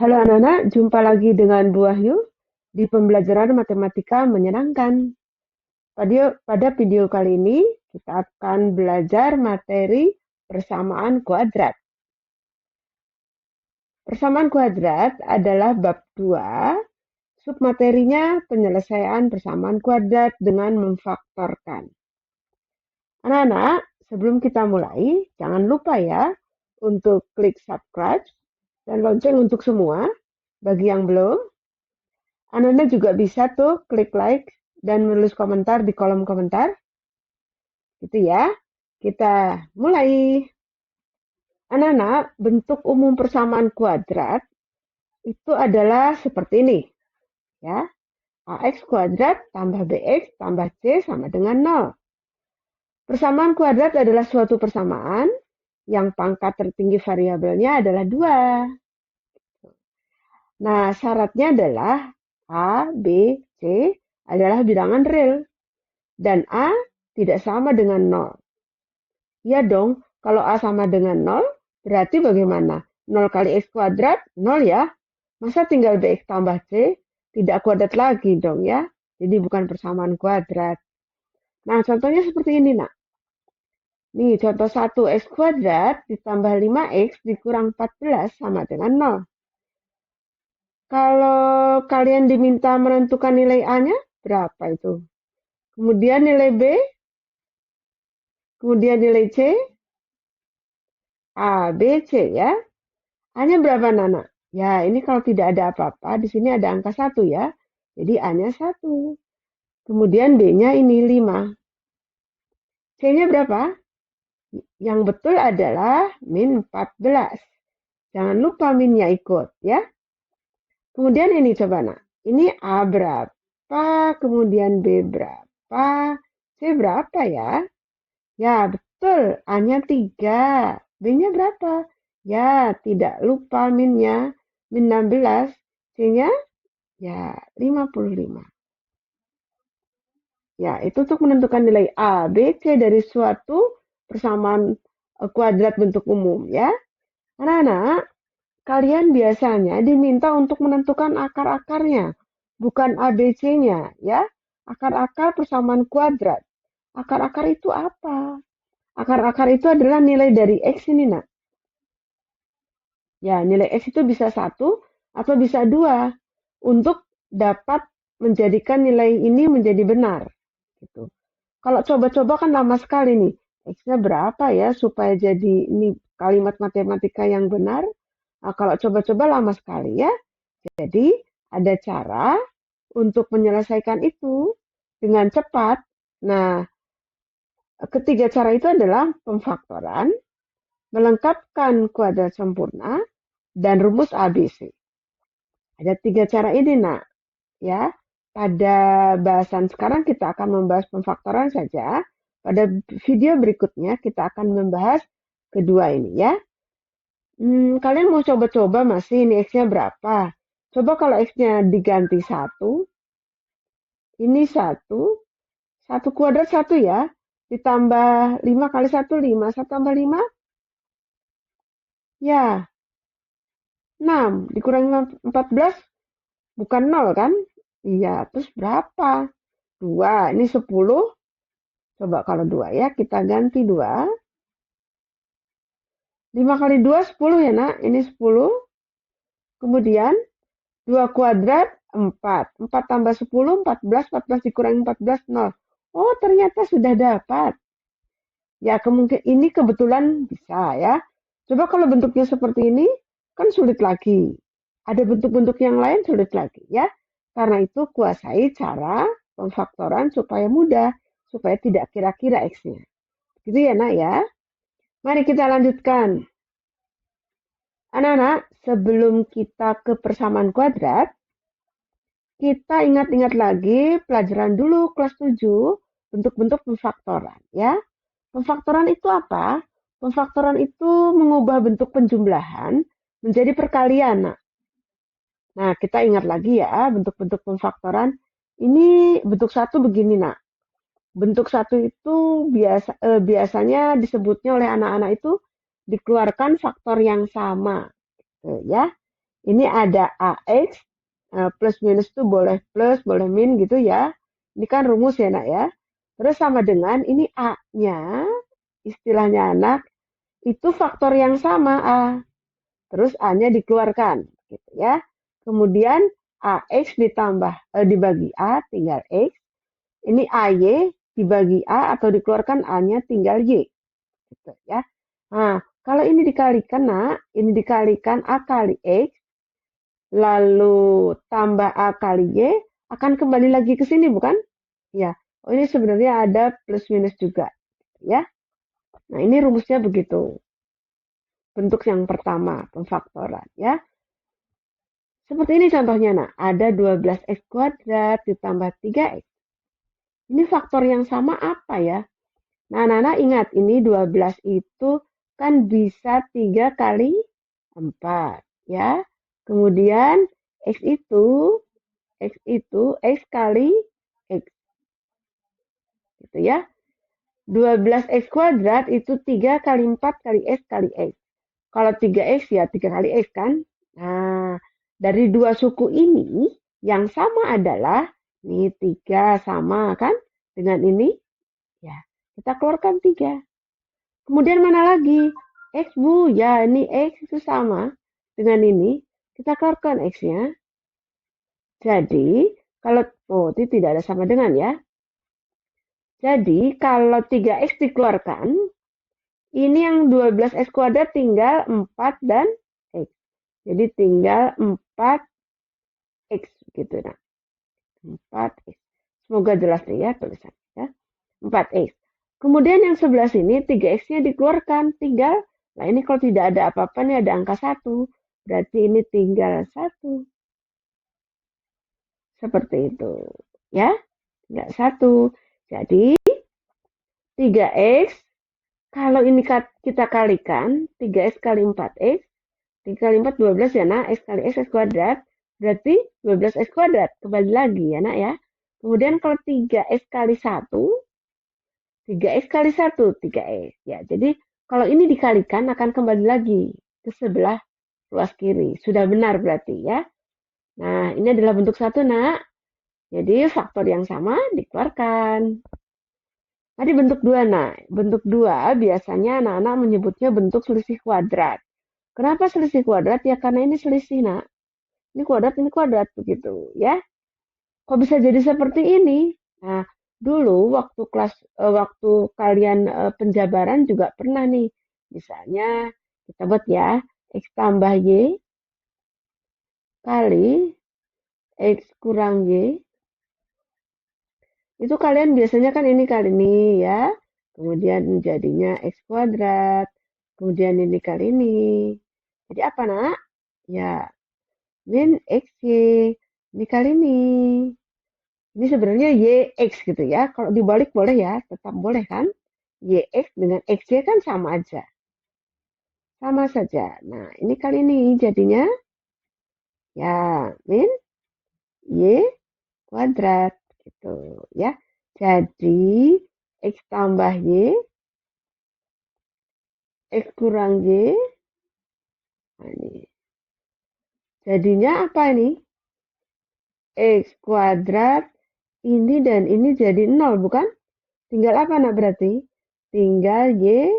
Halo anak-anak, jumpa lagi dengan Bu Wahyu di pembelajaran matematika menyenangkan. Pada video kali ini, kita akan belajar materi persamaan kuadrat. Persamaan kuadrat adalah bab 2, submaterinya penyelesaian persamaan kuadrat dengan memfaktorkan. Anak-anak, sebelum kita mulai, jangan lupa ya untuk klik subscribe dan lonceng untuk semua. Bagi yang belum, Anda juga bisa tuh klik like dan menulis komentar di kolom komentar. Gitu ya. Kita mulai. Anak-anak, bentuk umum persamaan kuadrat itu adalah seperti ini. Ya. AX kuadrat tambah BX tambah C sama dengan 0. Persamaan kuadrat adalah suatu persamaan yang pangkat tertinggi variabelnya adalah 2. Nah, syaratnya adalah A, B, C adalah bilangan real. Dan A tidak sama dengan 0. Ya dong, kalau A sama dengan 0, berarti bagaimana? 0 kali X kuadrat, 0 ya. Masa tinggal BX tambah C? Tidak kuadrat lagi dong ya. Jadi bukan persamaan kuadrat. Nah, contohnya seperti ini, nak. Nih, contoh 1 X kuadrat ditambah 5X dikurang 14 sama dengan 0. Kalau kalian diminta menentukan nilai A-nya, berapa itu? Kemudian nilai B, kemudian nilai C, A, B, C ya. A-nya berapa, Nana? Ya, ini kalau tidak ada apa-apa, di sini ada angka 1 ya. Jadi A-nya 1. Kemudian B-nya ini 5. C-nya berapa? Yang betul adalah min 14. Jangan lupa minnya ikut ya. Kemudian ini coba, nak. Ini A berapa? Kemudian B berapa? C berapa ya? Ya, betul. A-nya 3. B-nya berapa? Ya, tidak lupa minnya. Min 16. C-nya ya 55. Ya, itu untuk menentukan nilai A, B, C dari suatu persamaan kuadrat bentuk umum ya. Anak-anak, kalian biasanya diminta untuk menentukan akar-akarnya, bukan A, B, C-nya ya. Akar-akar persamaan kuadrat. Akar-akar itu apa? Akar-akar itu adalah nilai dari X ini, nak. Ya, nilai X itu bisa 1 atau bisa 2 untuk dapat menjadikan nilai ini menjadi benar. Gitu. Kalau coba-coba kan lama sekali nih. X-nya berapa ya supaya jadi ini kalimat matematika yang benar? Nah, kalau coba-coba lama sekali ya. Jadi ada cara untuk menyelesaikan itu dengan cepat. Nah, ketiga cara itu adalah pemfaktoran, melengkapkan kuadrat sempurna, dan rumus ABC. Ada tiga cara ini, nak. Ya, pada bahasan sekarang kita akan membahas pemfaktoran saja. Pada video berikutnya kita akan membahas kedua ini ya. Kalian mau coba-coba masih ini X-nya berapa? Coba kalau X-nya diganti 1, ini 1, 1 kuadrat 1 ya. Ditambah 5 kali 1, 5. 1 tambah 5, ya 6. Dikurangi 14, bukan 0 kan? Iya, terus berapa? 2, ini 10. Coba kalau 2 ya, kita ganti 2. 5 kali 2, 10 ya nak, ini 10. Kemudian 2 kuadrat, 4. 4 tambah 10, 14. 14 dikurangi 14, 0. Oh, ternyata sudah dapat. Ya, kemungkinan ini kebetulan bisa ya. Coba kalau bentuknya seperti ini, kan sulit lagi. Ada bentuk-bentuk yang lain sulit lagi ya. Karena itu kuasai cara pemfaktoran supaya mudah, supaya tidak kira-kira X-nya. Gitu ya nak ya. Mari kita lanjutkan. Anak-anak, sebelum kita ke persamaan kuadrat, kita ingat-ingat lagi pelajaran dulu kelas 7, bentuk-bentuk pemfaktoran ya. Pemfaktoran itu apa? Pemfaktoran itu mengubah bentuk penjumlahan menjadi perkalian. Nah, kita ingat lagi ya bentuk-bentuk pemfaktoran. Ini bentuk satu begini, nak. Bentuk satu itu biasanya disebutnya oleh anak-anak itu dikeluarkan faktor yang sama, gitu, ya. Ini ada AX, plus minus itu boleh plus, boleh min gitu ya. Ini kan rumus ya nak ya. Terus sama dengan ini A-nya, istilahnya anak, itu faktor yang sama A. Terus A-nya dikeluarkan gitu ya. Kemudian AX dibagi A tinggal X. Ini AY dibagi A atau dikeluarkan A-nya tinggal Y gitu ya. Nah, kalau ini dikalikan nak, ini dikalikan A kali X, lalu tambah A kali Y, akan kembali lagi ke sini bukan? Ya, oh ini sebenarnya ada plus minus juga ya. Nah, ini rumusnya begitu. Bentuk yang pertama, pemfaktoran ya. Seperti ini contohnya, nah, ada 12x kuadrat ditambah 3x. Ini faktor yang sama apa ya? Nah, Nana ingat, ini 12 itu kan bisa 3 kali 4, ya. Kemudian X itu X kali X, gitu ya. 12x kuadrat itu 3 kali 4 kali X kali X. Kalau 3x ya 3 kali X kan. Nah, dari dua suku ini yang sama adalah ini 3 sama kan dengan ini. Ya, kita keluarkan 3. Kemudian mana lagi? X Bu, ya ini X itu sama dengan ini. Kita keluarkan X-nya. Jadi, kalau, oh itu tidak ada sama dengan ya. Jadi, kalau 3X dikeluarkan, ini yang 12X kuadrat tinggal 4 dan X. Jadi tinggal 4X gitu nah. 4X. Semoga jelas nih ya tulisan ya. 4X. Kemudian yang sebelah sini 3X-nya dikeluarkan, tinggal, nah ini kalau tidak ada apa-apa nih ada angka 1, berarti ini tinggal 1. Seperti itu. Ya, tinggal 1. Jadi 3X, kalau ini kita kalikan, 3X kali 4X, 3 kali 4, 12 ya nak, X kali X kuadrat, berarti 12X kuadrat, kembali lagi ya nak ya. Kemudian kalau 3X kali 1, 3X kali 1, 3X. Ya, jadi kalau ini dikalikan akan kembali lagi ke sebelah ruas kiri. Sudah benar berarti ya. Nah, ini adalah bentuk 1 nak. Jadi faktor yang sama dikeluarkan. Tadi bentuk 2 nak. Bentuk 2 biasanya anak-anak menyebutnya bentuk selisih kuadrat. Kenapa selisih kuadrat? Ya karena ini selisih nak. Ini kuadrat begitu ya. Kok bisa jadi seperti ini? Nah, dulu waktu kalian penjabaran juga pernah nih. Misalnya kita buat ya, X tambah Y kali X kurang Y. Itu kalian biasanya kan ini kali ini ya. Kemudian jadinya X kuadrat. Kemudian ini kali ini. Jadi apa nak? Ya, min XY. Ini kali ini. Ini sebenarnya YX gitu ya. Kalau dibalik boleh ya, tetap boleh kan? YX dengan XY kan sama aja. Sama saja. Nah, ini kali ini jadinya ya min Y kuadrat gitu ya. Jadi X tambah Y, X kurang Y. Nah, ini. Jadinya apa ini? X kuadrat ini dan ini jadi 0 bukan? Tinggal apa nak berarti? Tinggal Y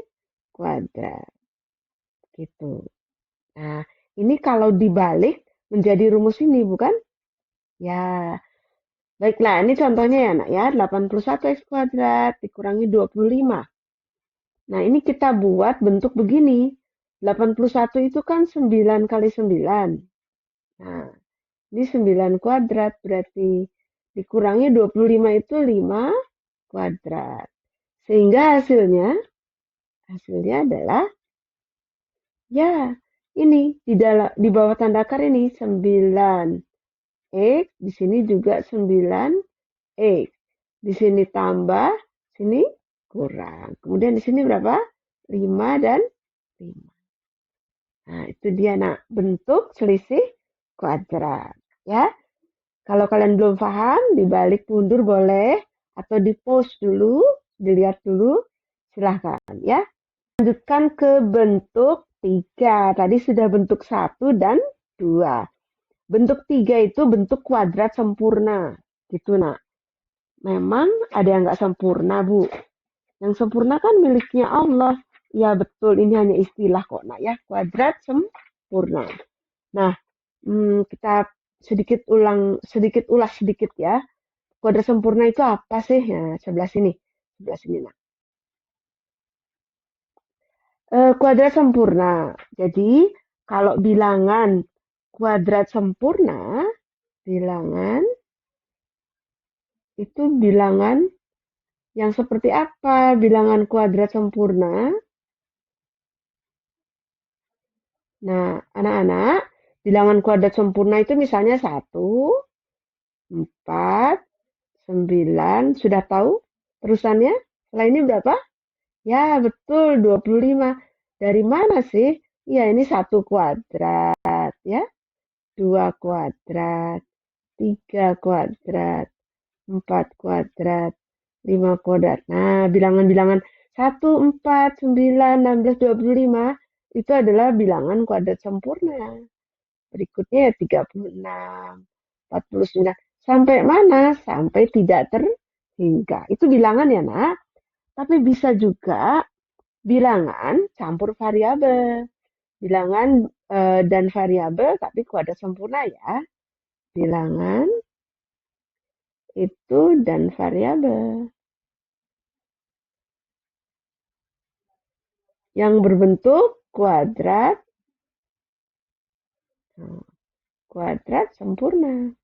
kuadrat. Gitu. Nah, ini kalau dibalik menjadi rumus ini, bukan? Ya, baiklah. Ini contohnya ya, nak ya. 81x kuadrat dikurangi 25. Nah, ini kita buat bentuk begini. 81 itu kan 9 kali 9. Nah, ini 9 kuadrat berarti dikurangi 25 itu 5 kuadrat. Sehingga hasilnya adalah ya, ini di bawah tanda akar ini 9 X, di sini juga 9X. Di sini tambah, sini kurang. Kemudian di sini berapa? 5 dan 5. Nah, itu dia nak bentuk selisih kuadrat, ya. Kalau kalian belum paham, dibalik mundur boleh atau di pause dulu, dilihat dulu, silahkan ya. Lanjutkan ke bentuk 3. Tadi sudah bentuk 1 dan 2. Bentuk 3 itu bentuk kuadrat sempurna. Gitu, nak. Memang ada yang nggak sempurna, Bu. Yang sempurna kan miliknya Allah. Ya, betul. Ini hanya istilah kok, nak ya. Kuadrat sempurna. Nah, kita ulas sedikit ya. Kuadrat sempurna itu apa sih? Nah, sebelah sini. Sebelah sini, nak. Kuadrat sempurna. Jadi, kalau bilangan kuadrat sempurna, bilangan itu bilangan yang seperti apa? Bilangan kuadrat sempurna. Nah, anak-anak, bilangan kuadrat sempurna itu misalnya 1, 4, 9. Sudah tahu terusannya? Setelah ini berapa? Ya, betul, 25. Dari mana sih? Ya, ini 1 kuadrat, ya. 2 kuadrat, 3 kuadrat, 4 kuadrat, 5 kuadrat. Nah, bilangan-bilangan 1, 4, 9, 16, 25 itu adalah bilangan kuadrat sempurna. Berikutnya ya 36, 49. Sampai mana? Sampai tidak terhingga. Itu bilangan ya, nak. Tapi bisa juga bilangan campur variabel. Bilangan dan variabel tapi kuadrat sempurna ya. Bilangan itu dan variabel yang berbentuk kuadrat sempurna.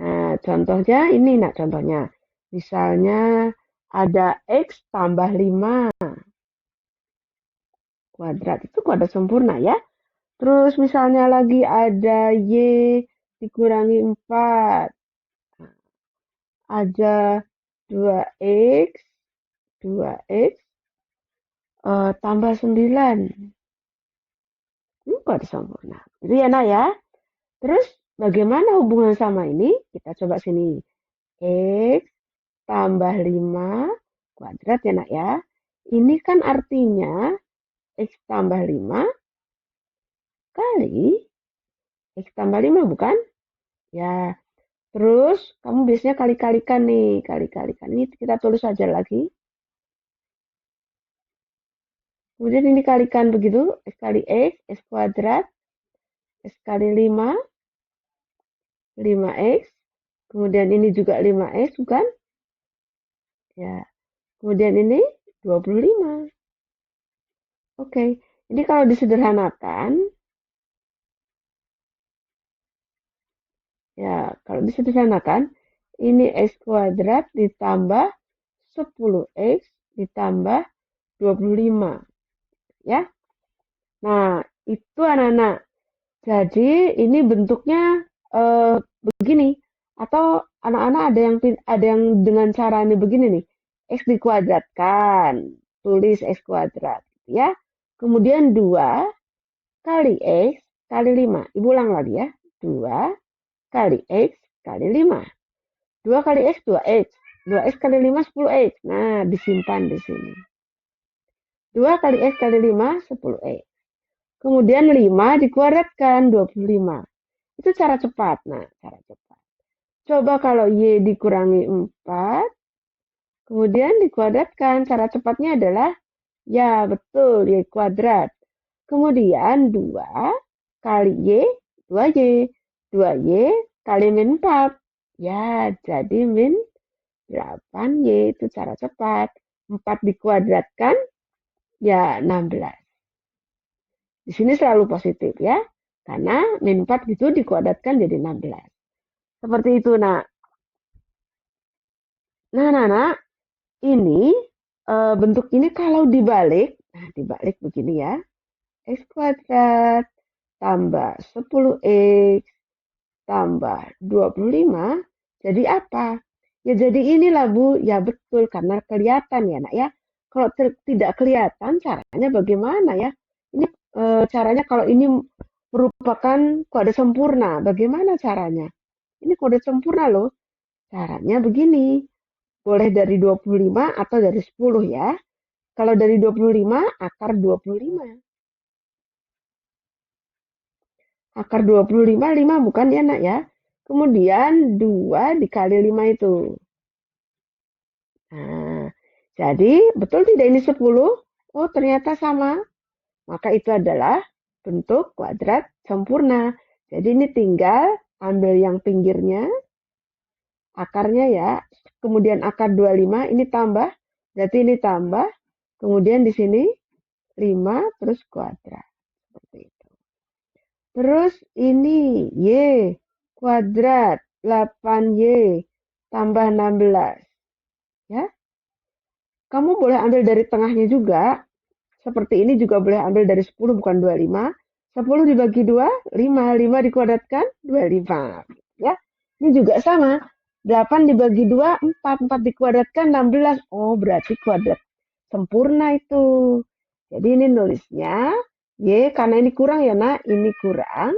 Nah, contohnya ini, nah contohnya. Misalnya ada X tambah 5 kuadrat, itu kuadrat sempurna ya. Terus misalnya lagi ada Y dikurangi 4. Ada 2X, 2X tambah 9. Ini kuadrat sempurna. Itu ya, nak ya. Terus bagaimana hubungan sama ini? Kita coba sini. X tambah 5 kuadrat ya, nak ya. Ini kan artinya X tambah 5 kali X tambah 5 bukan? Ya, terus kamu biasanya kali-kalikan nih. Kali-kalikan. Ini kita tulis saja lagi. Kemudian ini kalikan begitu. X kali X, X kuadrat. X kali 5, 5X. Kemudian ini juga 5X bukan? Ya. Kemudian ini 25. Oke, ini kalau disederhanakan, ini X kuadrat ditambah 10X ditambah 25. Ya. Nah, itu anak-anak. Jadi ini bentuknya begini. Atau anak-anak ada yang dengan cara ini begini nih. X dikuadratkan. Tulis X kuadrat. Ya. Kemudian 2 kali X kali 5. Ibu ulang lagi ya. 2 kali X kali 5. 2 kali X 2X. 2X kali 5 10X. Nah, disimpan di sini. 2 kali X kali 5 10X. Kemudian 5 dikuadratkan 25. Itu cara cepat. Nah, cara cepat. Coba kalau Y dikurangi 4. Kemudian dikuadratkan. Cara cepatnya adalah, ya betul, Y kuadrat. Kemudian 2 kali Y, 2Y. 2Y kali min 4. Ya, jadi min 8Y. Itu cara cepat. 4 dikuadratkan, ya 16. Di sini selalu positif ya. Karena min 4 gitu dikuadratkan jadi 16. Seperti itu, nak. Nah, ini bentuk ini kalau dibalik, nah dibalik begini ya. X kuadrat tambah 10X tambah 25 jadi apa? Ya jadi inilah Bu, ya betul karena kelihatan ya, nak ya. Kalau tidak kelihatan caranya bagaimana ya? Ini caranya kalau ini merupakan kode sempurna, bagaimana caranya? Ini kode sempurna loh. Caranya begini. Boleh dari 25 atau dari 10 ya. Kalau dari 25, akar 25. Akar 25, 5 bukan ya nak ya. Kemudian 2 dikali 5 itu. Nah, jadi betul tidak ini 10? Oh ternyata sama. Maka itu adalah bentuk kuadrat sempurna. Jadi ini tinggal ambil yang pinggirnya, akarnya ya. Kemudian akar 25 ini tambah. Berarti ini tambah. Kemudian di sini 5 terus kuadrat. Seperti itu. Terus ini Y kuadrat 8Y tambah 16. Ya. Kamu boleh ambil dari tengahnya juga. Seperti ini juga boleh ambil dari 10 bukan 25. 10 dibagi 2, 5. 5 dikuadratkan, 25. Ya. Ini juga sama. 8 dibagi 2, 4. 4 dikuadratkan, 16. Oh, berarti kuadrat sempurna itu. Jadi ini nulisnya Y, karena ini kurang ya nak. Ini kurang.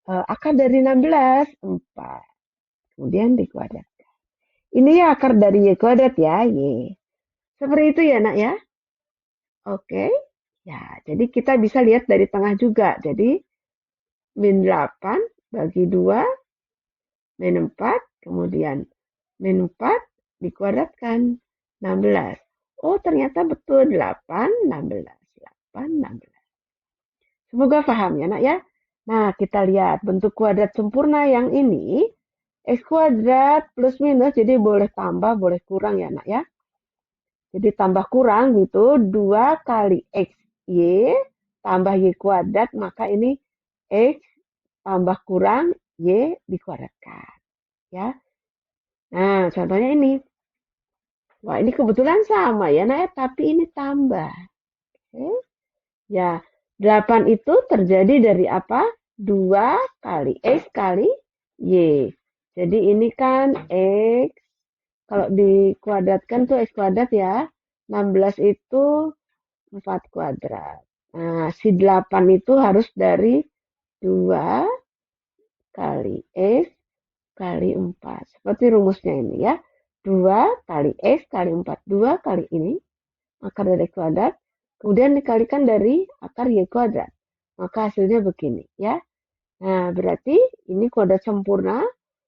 Akar dari 16, 4. Kemudian dikuadratkan. Ini ya akar dari Y kuadrat ya, Y. Seperti itu ya nak ya. Oke. Ya, jadi kita bisa lihat dari tengah juga. Jadi min 8 bagi 2, min 4, kemudian min 4 dikuadratkan 16. Oh, ternyata betul 8, 16. 8, 16. Semoga paham ya nak ya. Nah, kita lihat bentuk kuadrat sempurna yang ini. X kuadrat plus minus, jadi boleh tambah, boleh kurang ya nak ya. Jadi tambah kurang gitu, 2 kali XY tambah Y kuadrat, maka ini X tambah kurang Y dikuadratkan. Ya. Nah, contohnya ini. Wah, ini kebetulan sama ya, nah, tapi ini tambah. Oke. Ya, 8 itu terjadi dari apa? 2 kali X kali Y. Jadi ini kan X, kalau dikuadratkan tuh X kuadrat ya. 16 itu 4 kuadrat. Nah, si 8 itu harus dari 2 kali X kali 4. Seperti rumusnya ini ya. 2 kali X kali 4. 2 kali ini, akar dari X kuadrat. Kemudian dikalikan dari akar Y kuadrat. Maka hasilnya begini ya. Nah, berarti ini kuadrat sempurna.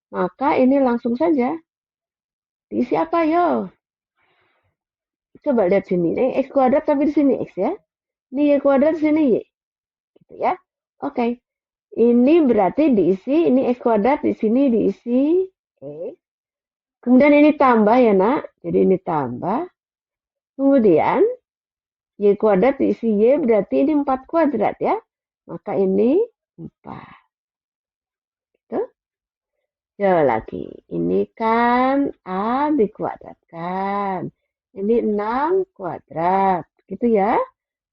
Maka ini langsung saja. Diisi apa yo? Coba lihat sini. Ini X kuadrat tapi di sini X ya. Ini Y kuadrat di sini Y. Gitu ya. Oke. Ini berarti diisi, ini X kuadrat, di sini diisi X. Kemudian ini tambah ya nak, jadi ini tambah. Kemudian Y kuadrat diisi Y, berarti ini 4 kuadrat ya. Maka ini 4. Gitu. Ya lagi, ini kan A dikuadratkan. Ini 6 kuadrat, gitu ya.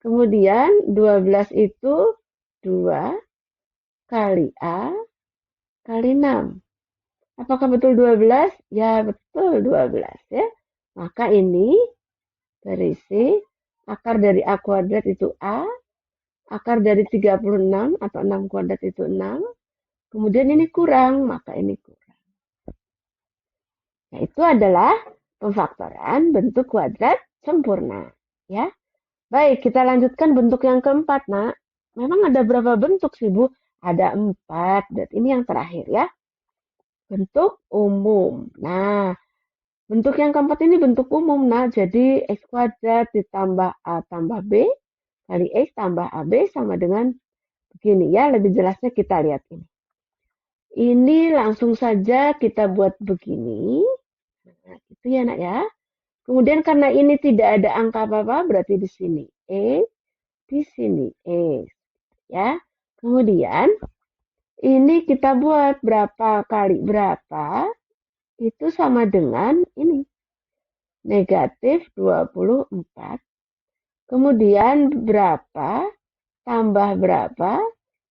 Kemudian 12 itu 2 kali A kali 6. Apakah betul 12? Ya, betul 12 ya. Maka ini berisi akar dari A kuadrat itu A, akar dari 36 atau 6 kuadrat itu 6. Kemudian ini kurang, maka ini kurang. Yaitu adalah pemfaktoran bentuk kuadrat sempurna. Ya. Baik, kita lanjutkan bentuk yang keempat, nak. Memang ada berapa bentuk sih, Bu? Ada 4. Dan ini yang terakhir ya. Bentuk umum. Nah, bentuk yang keempat ini bentuk umum. Nah, jadi X kuadrat ditambah A tambah B kali X tambah AB sama dengan begini ya. Lebih jelasnya kita lihat ini. Ini langsung saja kita buat begini. Nah, itu ya nak ya. Kemudian karena ini tidak ada angka apa-apa, berarti di sini X, di sini X. Ya. Kemudian ini kita buat berapa kali berapa, itu sama dengan ini. Negatif 24. Kemudian berapa tambah berapa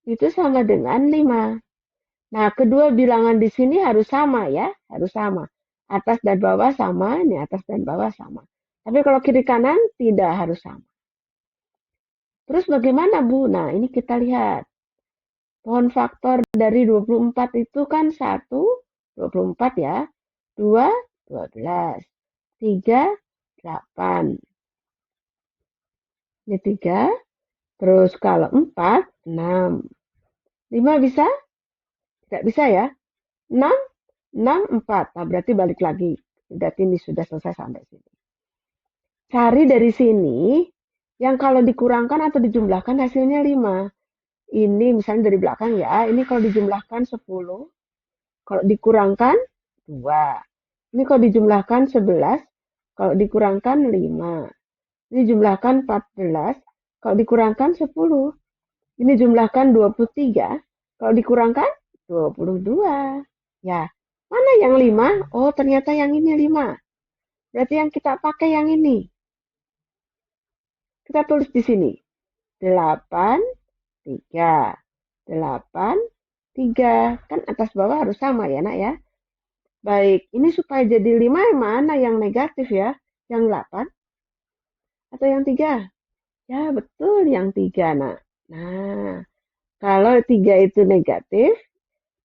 itu sama dengan 5. Nah, kedua bilangan di sini harus sama ya, harus sama. Atas dan bawah sama, ini atas dan bawah sama. Tapi kalau kiri kanan tidak harus sama. Terus bagaimana Bu? Nah, ini kita lihat. Pohon faktor dari 24 itu kan 1, 24 ya. 2, 12. 3, 8. Ini 3. Terus kalau 4, 6. 5 bisa? Tidak bisa ya. 6, 6, 4. Nah, berarti balik lagi. Berarti ini sudah selesai sampai sini. Cari dari sini yang kalau dikurangkan atau dijumlahkan hasilnya 5. Ini misalnya dari belakang ya. Ini kalau dijumlahkan 10. Kalau dikurangkan 2. Ini kalau dijumlahkan 11. Kalau dikurangkan 5. Ini jumlahkan 14. Kalau dikurangkan 10. Ini jumlahkan 23. Kalau dikurangkan 22. Ya, mana yang 5? Oh, ternyata yang ini 5. Berarti yang kita pakai yang ini. Kita tulis di sini. 8, 3. 8, 3. Kan atas bawah harus sama ya, nak ya. Baik, ini supaya jadi 5 yang mana yang negatif ya? Yang 8 atau yang 3? Ya, betul yang 3, nak. Nah, kalau 3 itu negatif,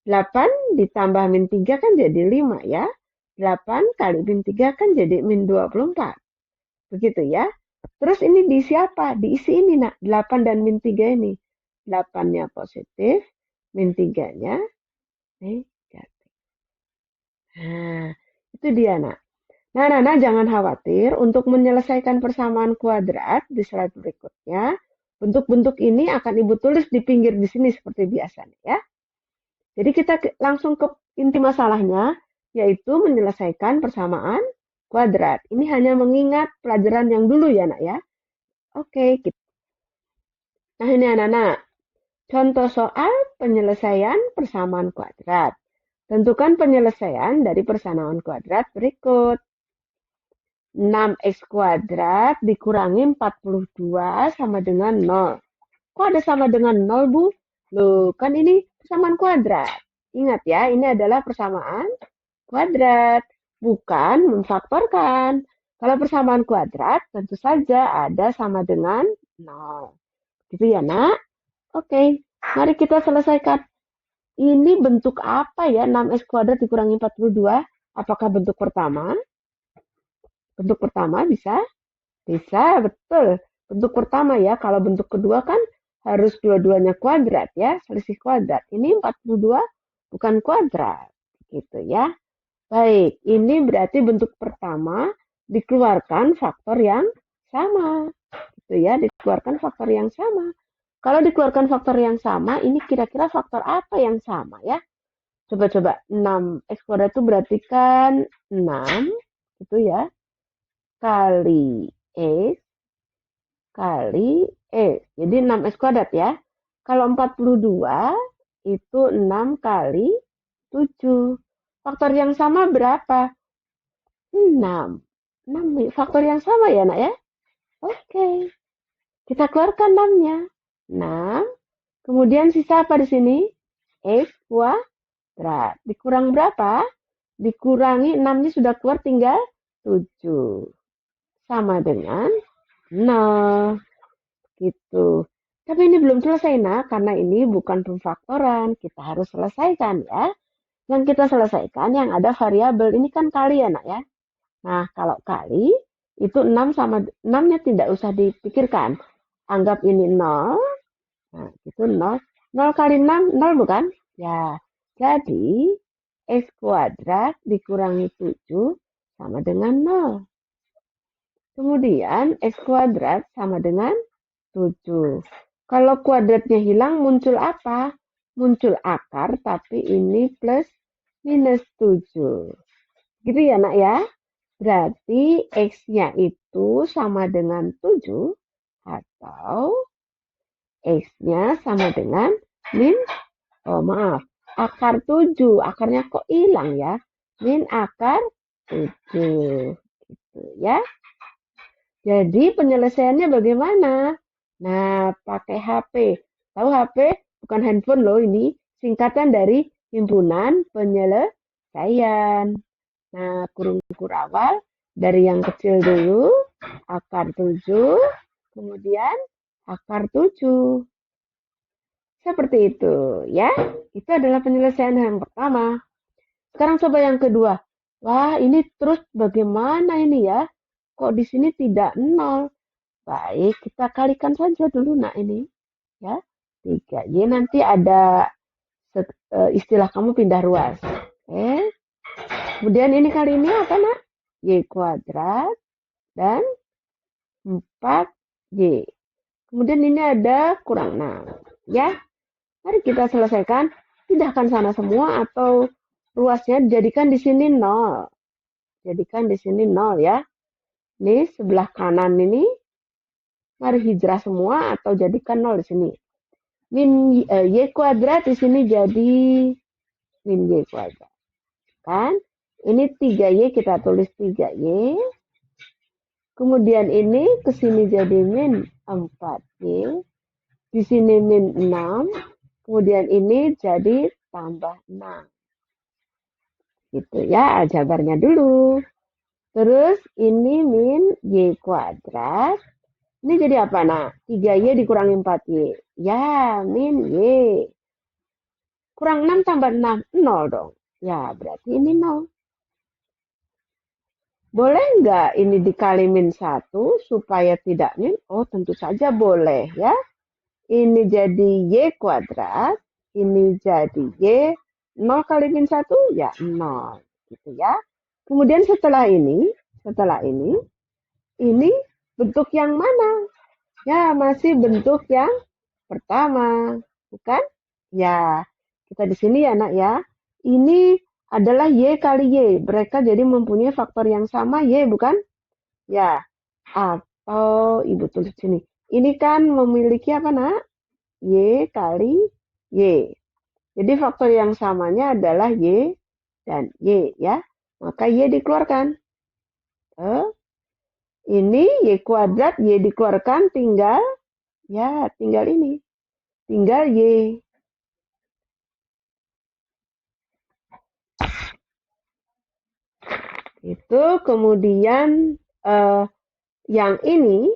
8 ditambah min 3 kan jadi 5 ya. 8 kali min 3 kan jadi min 24. Begitu ya. Terus ini diisi apa? Diisi ini nak. 8 dan min 3 ini. 8-nya positif, min 3-nya negatif. Nah, itu dia nak. Nah, Nana jangan khawatir untuk menyelesaikan persamaan kuadrat di slide berikutnya. Bentuk-bentuk ini akan Ibu tulis di pinggir di sini seperti biasa ya. Jadi kita langsung ke inti masalahnya, yaitu menyelesaikan persamaan kuadrat. Ini hanya mengingat pelajaran yang dulu ya nak ya. Oke, nah ini anak-anak. Contoh soal penyelesaian persamaan kuadrat. Tentukan penyelesaian dari persamaan kuadrat berikut. 6x kuadrat dikurangi 42 sama dengan 0. Kok ada sama dengan 0, Bu? Loh, kan ini persamaan kuadrat. Ingat ya, ini adalah persamaan kuadrat, bukan memfaktorkan. Kalau persamaan kuadrat, tentu saja ada sama dengan 0. Gitu ya, nak? Oke, mari kita selesaikan. Ini bentuk apa ya 6x kuadrat dikurangi 42? Apakah bentuk pertama? Bentuk pertama bisa? Bisa, betul. Bentuk pertama ya, kalau bentuk kedua kan harus dua-duanya kuadrat ya, selisih kuadrat. Ini 42 bukan kuadrat, gitu ya. Baik, ini berarti bentuk pertama dikeluarkan faktor yang sama, gitu ya, dikeluarkan faktor yang sama. Kalau dikeluarkan faktor yang sama, ini kira-kira faktor apa yang sama ya? Coba-coba, 6x kuadrat itu berarti kan 6, gitu ya, kali x kali x. Jadi 6x kuadrat ya. Kalau 42 itu 6 kali 7. Faktor yang sama berapa? 6. 6 faktor yang sama ya nak ya. Oke. Kita keluarkan 6-nya. 6. Kemudian sisa apa di sini? X kuadrat. Dikurang berapa? Dikurangi 6-nya sudah keluar tinggal 7. Sama dengan 0. Gitu. Tapi ini belum selesai nak, karena ini bukan pemfaktoran. Kita harus selesaikan ya. Yang kita selesaikan yang ada variabel. Ini kan kali ya nak ya. Nah, kalau kali itu 6 sama 6-nya tidak usah dipikirkan. Anggap ini 0. Nah, itu 0. 0 kali 6, 0 bukan? Ya, jadi x kuadrat dikurangi 7 sama dengan 0. Kemudian x kuadrat sama dengan 7. Kalau kuadratnya hilang muncul apa? Muncul akar, tapi ini plus minus 7. Gitu ya nak ya? Berarti x-nya itu sama dengan 7 atau x-nya sama dengan min, akar 7. Akarnya kok hilang ya? Min akar 7. Gitu ya. Jadi penyelesaiannya bagaimana? Nah, pakai HP. Tahu HP? Bukan handphone loh ini. Singkatan dari himpunan penyelesaian. Nah, kurung awal dari yang kecil dulu, akar 7, kemudian akar 7. Seperti itu ya. Itu adalah penyelesaian yang pertama. Sekarang coba yang kedua. Wah, ini terus bagaimana ini ya? Kok di sini tidak 0? Baik, kita kalikan saja dulu nak ini. Ya. 3Y. Nanti ada istilah kamu pindah ruas. Oke. Kemudian ini kali ini apa, nak? Y kuadrat dan 4Y. Kemudian ini ada kurang 6. Ya, mari kita selesaikan. Pindahkan sana semua atau ruasnya jadikan di sini 0. Jadikan di sini 0 ya. Ini sebelah kanan ini. Mari hijrah semua atau jadikan 0 di sini. Min Y kuadrat di sini jadi min Y kuadrat. Kan? Ini 3Y kita tulis 3Y. Kemudian ini ke sini jadi min 4Y. Di sini min 6. Kemudian ini jadi tambah 6. Gitu ya, aljabarnya dulu. Terus ini min Y kuadrat. Ini jadi apa, nak? 3Y dikurangi 4Y. Ya, min Y. Kurang 6 tambah 6. 0 dong. Ya, berarti ini 0. Boleh nggak ini dikali min 1 supaya tidak min? Oh, tentu saja boleh ya. Ini jadi Y kuadrat. Ini jadi Y. 0 kali min 1 ya 0. Gitu ya. Kemudian setelah ini bentuk yang mana? Ya, masih bentuk yang pertama, bukan? Ya, kita di sini ya, nak ya. Ini adalah Y kali Y. Mereka jadi mempunyai faktor yang sama Y, bukan? Ya, atau ibu tulis sini. Ini kan memiliki apa, nak? Y kali Y. Jadi faktor yang samanya adalah Y dan Y ya. Maka Y dikeluarkan. Ini Y kuadrat, Y dikeluarkan tinggal ini. Tinggal Y. Itu kemudian yang ini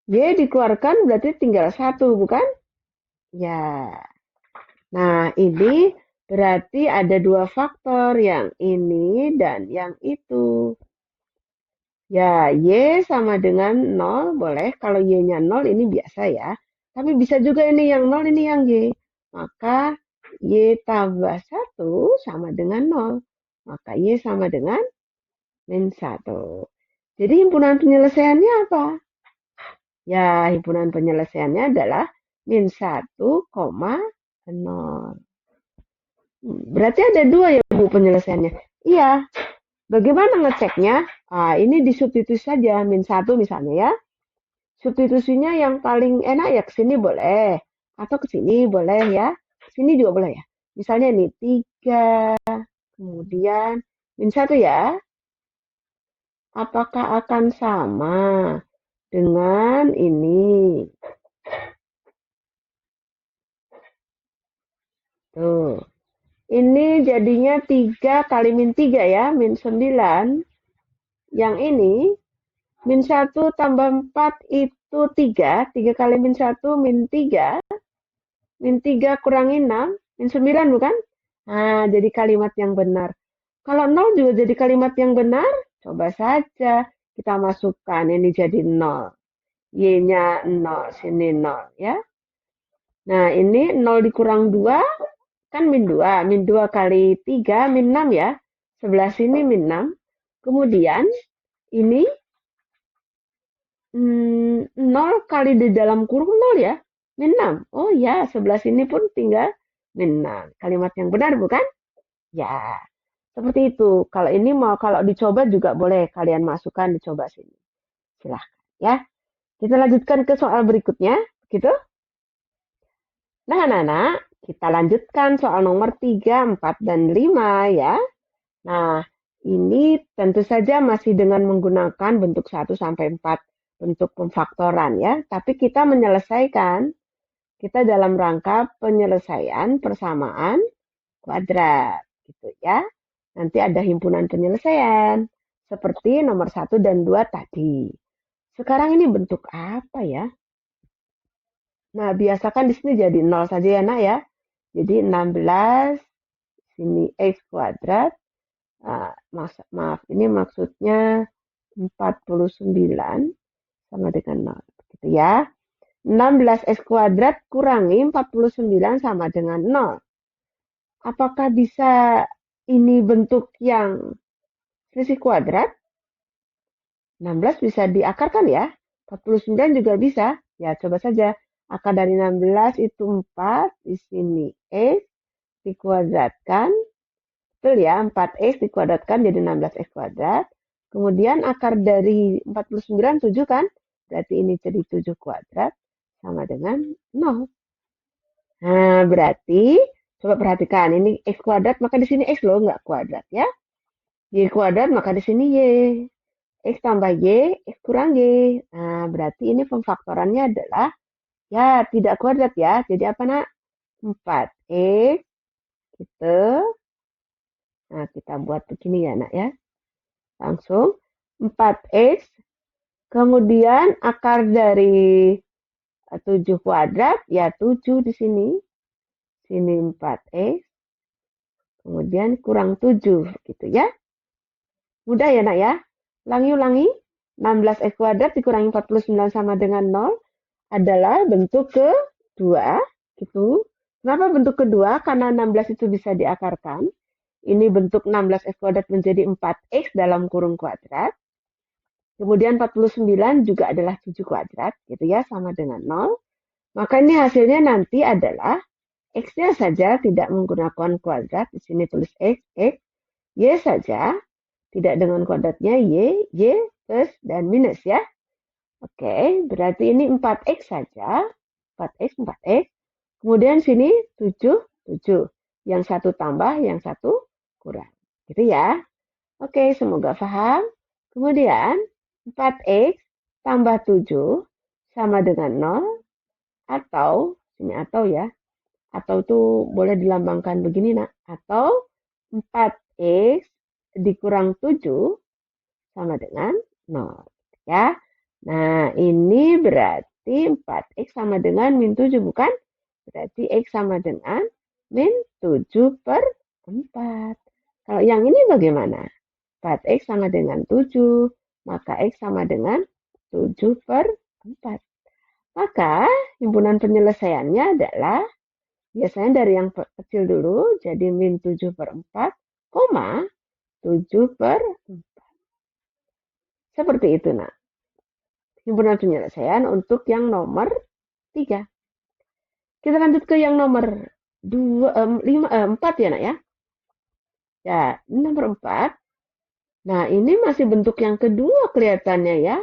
Y dikeluarkan berarti tinggal 1, bukan? Ya. Nah, ini berarti ada 2 faktor, yang ini dan yang itu. Ya, Y sama dengan 0, boleh. Kalau Y-nya 0, ini biasa ya. Tapi bisa juga ini yang 0, ini yang Y. Maka Y tambah 1 sama dengan 0. Maka Y sama dengan min 1. Jadi himpunan penyelesaiannya apa? Ya, himpunan penyelesaiannya adalah min 1, 0. Berarti ada 2 ya, Bu, penyelesaiannya. Iya. Bagaimana ngeceknya? Ini disubstitusi saja, min 1 misalnya ya. Substitusinya yang paling enak ya ke sini boleh. Atau ke sini boleh ya. Sini juga boleh ya. Misalnya ini 3. Kemudian min 1 ya. Apakah akan sama dengan ini? Tuh. Ini jadinya 3 kali min 3 ya. Min 9. Yang ini min 1 tambah 4 itu 3. 3 kali min 1 min 3. Min 3 kurangi 6. Min 9 bukan? Nah, jadi kalimat yang benar. Kalau 0 juga jadi kalimat yang benar. Coba saja kita masukkan. Ini jadi 0. Y-nya 0. Sini 0 ya. Nah, ini 0 dikurang 2. Kan min 2. Min 2 kali 3 min 6 ya. Sebelah sini min 6. Kemudian ini 0 kali di dalam kurung 0 ya. Min 6. Oh ya, sebelah sini pun tinggal min 6. Kalimat yang benar bukan? Ya, seperti itu. Kalau ini kalau dicoba juga boleh kalian masukkan dicoba sini. Silahkan ya. Kita lanjutkan ke soal berikutnya. Gitu. Nah, anak-anak, kita lanjutkan soal nomor 3, 4, dan 5 ya. Nah, ini tentu saja masih dengan menggunakan bentuk 1 sampai 4 bentuk pemfaktoran ya. Tapi kita menyelesaikan, kita dalam rangka penyelesaian persamaan kuadrat gitu ya. Nanti ada himpunan penyelesaian seperti nomor 1 dan 2 tadi. Sekarang ini bentuk apa ya? Nah, biasakan di sini jadi 0 saja ya, nak ya. Jadi 16 sini X kuadrat. Maaf, ini maksudnya 49 sama dengan 0 gitu ya. 16x kuadrat kurangi 49 sama dengan 0. Apakah bisa ini bentuk yang selisih kuadrat? 16 bisa diakarkan ya. 49 juga bisa. Ya, coba saja. Akar dari 16 itu 4. Di sini X dikuadratkan. Betul ya, 4X dikuadratkan jadi 16X kuadrat. Kemudian akar dari 49, 7 kan? Berarti ini jadi 7 kuadrat sama dengan 0. Nah, berarti coba perhatikan. Ini X kuadrat, maka di sini X loh, nggak kuadrat ya. Y kuadrat, maka di sini Y. X tambah Y, X kurang Y. Nah, berarti ini pemfaktorannya adalah, ya, tidak kuadrat ya. Jadi apa, nak? 4X, gitu. Nah, kita buat begini ya, nak ya. Langsung 4X, kemudian akar dari 7 kuadrat, ya 7 di sini. Sini 4X, kemudian kurang 7, gitu ya. Mudah ya, nak ya. Ulangi. 16X kuadrat dikurangi 49 sama dengan 0 adalah bentuk kedua, gitu. Kenapa bentuk kedua? Karena 16 itu bisa diakarkan. Ini bentuk 16X kuadrat menjadi 4X dalam kurung kuadrat. Kemudian 49 juga adalah 7 kuadrat, gitu ya, sama dengan 0. Maka ini hasilnya nanti adalah X-nya saja tidak menggunakan kuadrat. Di sini tulis X, X. Y saja, tidak dengan kuadratnya Y, plus, dan minus ya. Oke, berarti ini 4X saja. 4X. Kemudian sini 7, 7. Yang satu tambah, yang satu kurang. Gitu ya. Oke, semoga paham. Kemudian 4X tambah 7 sama dengan 0. Atau, ini atau ya. Atau itu boleh dilambangkan begini, nak. Atau 4X dikurang 7 sama dengan 0. Ya. Nah, ini berarti 4X sama dengan min 7, bukan? Berarti X sama dengan min 7 per 4. Kalau yang ini bagaimana? 4X sama dengan 7, maka X sama dengan 7 per 4. Maka himpunan penyelesaiannya adalah biasanya dari yang kecil dulu, jadi min 7 per 4, 7 per 4. Seperti itu, nak. Himpunan penyelesaian untuk yang nomor 3. Kita lanjut ke yang nomor 4 ya, nak ya. Ya, ini nomor 4. Nah, ini masih bentuk yang kedua kelihatannya ya.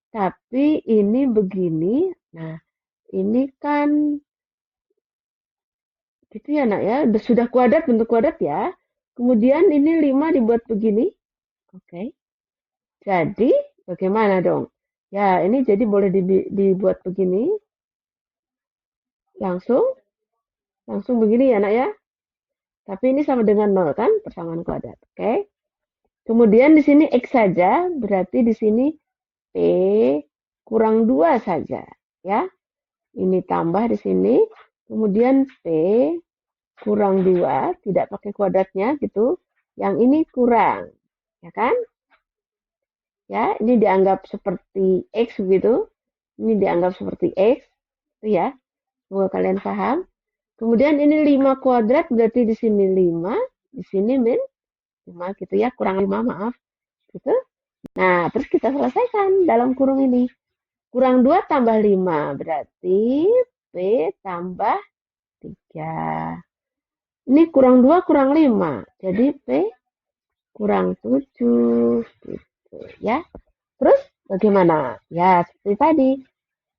Tapi ini begini. Nah, ini kan gitu ya, nak ya. Sudah kuadrat, bentuk kuadrat ya. Kemudian ini 5 dibuat begini. Oke. Jadi, bagaimana dong? Ya, ini jadi boleh dibuat begini. Langsung begini ya, nak ya. Tapi ini sama dengan 0 kan, persamaan kuadrat. Oke. Kemudian di sini X saja, berarti di sini P kurang 2 saja. Ya. Ini tambah di sini. Kemudian P kurang 2, tidak pakai kuadratnya gitu. Yang ini kurang. Ya kan? Ya, ini dianggap seperti X gitu. Ini dianggap seperti X. Itu ya. Semoga kalian paham. Kemudian ini 5 kuadrat berarti di sini 5, di sini min 5 gitu ya, kurang 5 maaf. Gitu. Nah, terus kita selesaikan dalam kurung ini. Kurang 2 tambah 5 berarti P tambah 3. Ini kurang 2 kurang 5. Jadi P kurang 7 gitu ya. Terus bagaimana? Ya, seperti tadi.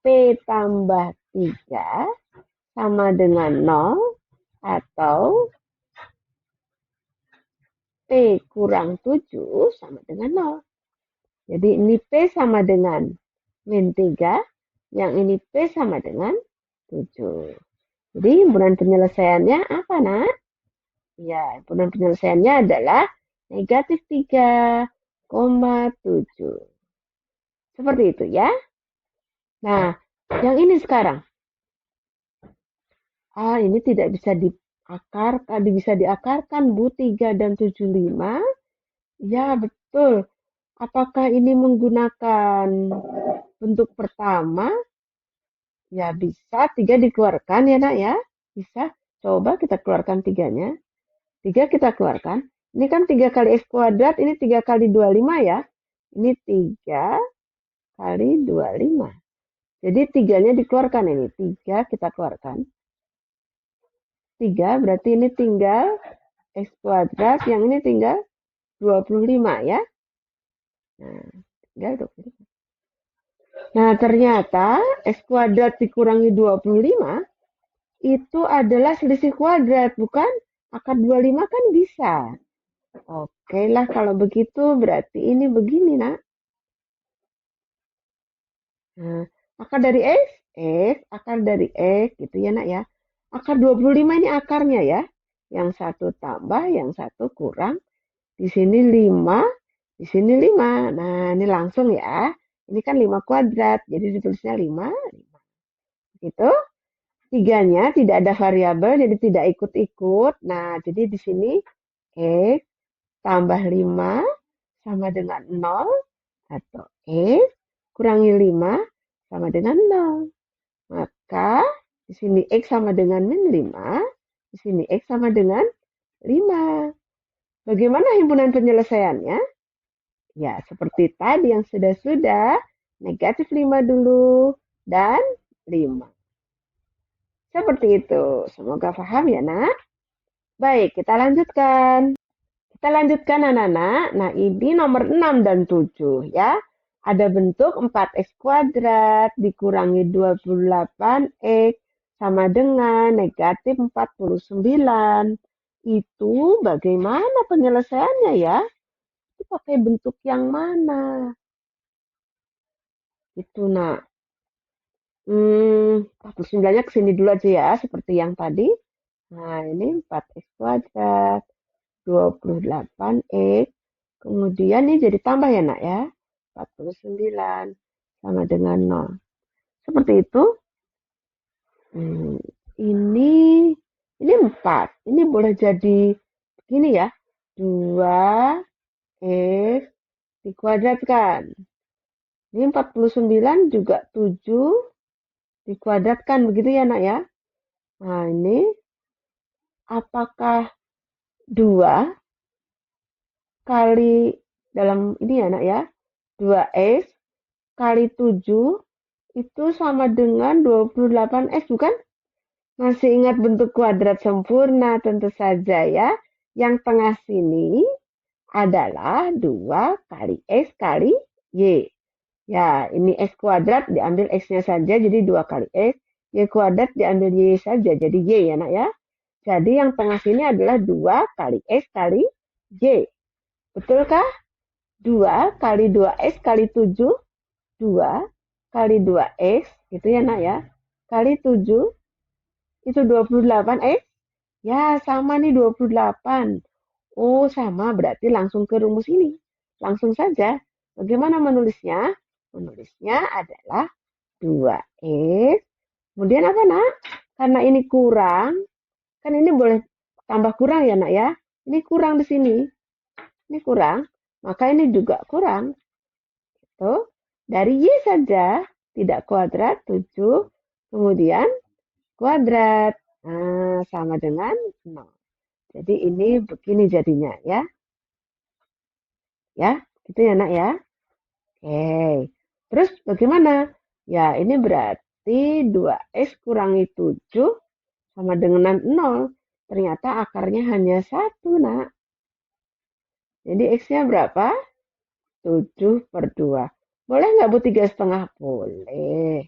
P tambah 3 sama dengan 0 atau P kurang 7 sama dengan 0. Jadi ini P sama dengan min 3, yang ini P sama dengan 7. Jadi himpunan penyelesaiannya apa, nak? Ya, himpunan penyelesaiannya adalah negatif 3,7. Seperti itu ya. Nah, yang ini sekarang. Ini tidak bisa bisa diakarkan, Bu, 3 dan 75. Ya, betul. Apakah ini menggunakan bentuk pertama? Ya bisa 3 dikeluarkan ya nak ya. Bisa. Coba kita keluarkan 3-nya. 3 kita keluarkan. Ini kan 3 kali X kuadrat, ini 3 kali 25 ya. Ini 3 kali 25. Jadi 3-nya dikeluarkan ini. 3 kita keluarkan. 3 berarti ini tinggal X kuadrat, yang ini tinggal 25 ya. Nah, tinggal 25. Nah, ternyata X kuadrat dikurangi 25 itu adalah selisih kuadrat, bukan? Akar 25 kan bisa. Oke lah, kalau begitu berarti ini begini, nak. Nah, akar dari X, X, akar dari X, gitu ya, nak ya. Akar 25 ini akarnya ya. Yang satu tambah, yang satu kurang. Di sini 5, di sini 5. Nah, ini langsung ya. Ini kan 5 kuadrat, jadi ditulisnya 5, 5. Gitu. Tiganya tidak ada variabel, jadi tidak ikut-ikut. Nah, jadi di sini X tambah 5 sama dengan 0, atau X kurangi 5 sama dengan 0. Maka di sini X sama dengan min 5, di sini X sama dengan 5. Bagaimana himpunan penyelesaiannya? Ya, seperti tadi yang sudah-sudah, negatif 5 dulu, dan 5. Seperti itu. Semoga paham ya, nak. Baik, kita lanjutkan. Kita lanjutkan, anak-anak. Nah, ini nomor 6 dan 7 ya. Ada bentuk 4x kuadrat dikurangi 28x sama dengan negatif 49. Itu bagaimana penyelesaiannya ya? Itu pakai bentuk yang mana? Itu, nak. 49-nya ke sini dulu aja ya, seperti yang tadi. Nah, ini 4x kuadrat, 28x. Kemudian ini jadi tambah ya, nak ya. 49 sama dengan 0. Seperti itu. Ini 4. Ini boleh jadi begini ya. 2x dikuadratkan. Ini 49 juga 7 dikuadratkan. Begitu ya, nak ya. Nah, ini apakah 2 kali dalam ini ya, nak ya. 2x kali 7 itu sama dengan 28x, bukan? Masih ingat bentuk kuadrat sempurna? Tentu saja ya. Yang tengah sini adalah 2 kali x kali y. Ya, ini x kuadrat diambil x-nya saja, jadi 2 kali x. Y kuadrat diambil y saja, jadi y ya, nak ya. Jadi yang tengah sini adalah 2 kali x kali y. Betulkah? 2 kali 2x kali 7. 2 kali 2x, gitu ya, nak ya. Kali 7, itu 28x. Ya, sama nih 28. Oh, sama, berarti langsung ke rumus ini. Langsung saja. Bagaimana menulisnya? Menulisnya adalah 2x. Kemudian apa, nak? Karena ini kurang, kan ini boleh tambah kurang ya, nak ya. Ini kurang di sini. Ini kurang, maka ini juga kurang. Itu dari y saja, tidak kuadrat, 7. Kemudian kuadrat. Nah, sama dengan 0. Jadi ini begini jadinya ya. Ya, gitu ya, nak ya. Oke. Terus bagaimana? Ya, ini berarti 2x kurangi 7 sama dengan 0. Ternyata akarnya hanya 1, nak. Jadi x-nya berapa? 7 per 2. Boleh nggak Bu 3,5? Boleh.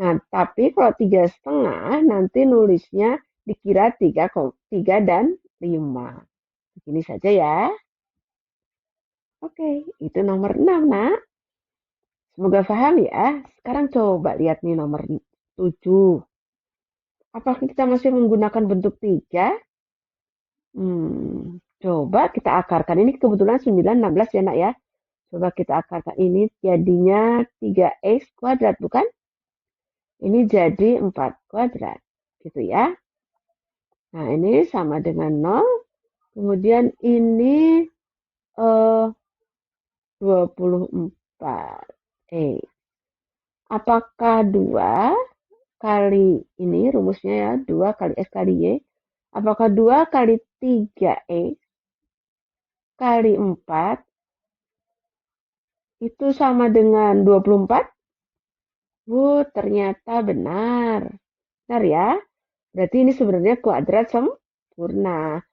Nah, tapi kalau 3,5 nanti nulisnya dikira 3, 3 dan 5. Begini saja ya. Oke, itu nomor 6, nak. Semoga paham ya. Sekarang coba lihat nih nomor 7. Apakah kita masih menggunakan bentuk 3? Coba kita akarkan. Ini kebetulan 9, 16 ya, nak ya. Coba kita akarkan. Ini jadinya 3x kuadrat, bukan? Ini jadi 4 kuadrat. Gitu ya. Nah, ini sama dengan 0. Kemudian ini 24. Apakah 2 kali ini rumusnya ya, 2 kali X kali Y. Apakah 2 kali 3X kali 4 itu sama dengan 24? Ternyata benar. Benar ya? Berarti ini sebenarnya kuadrat sempurna.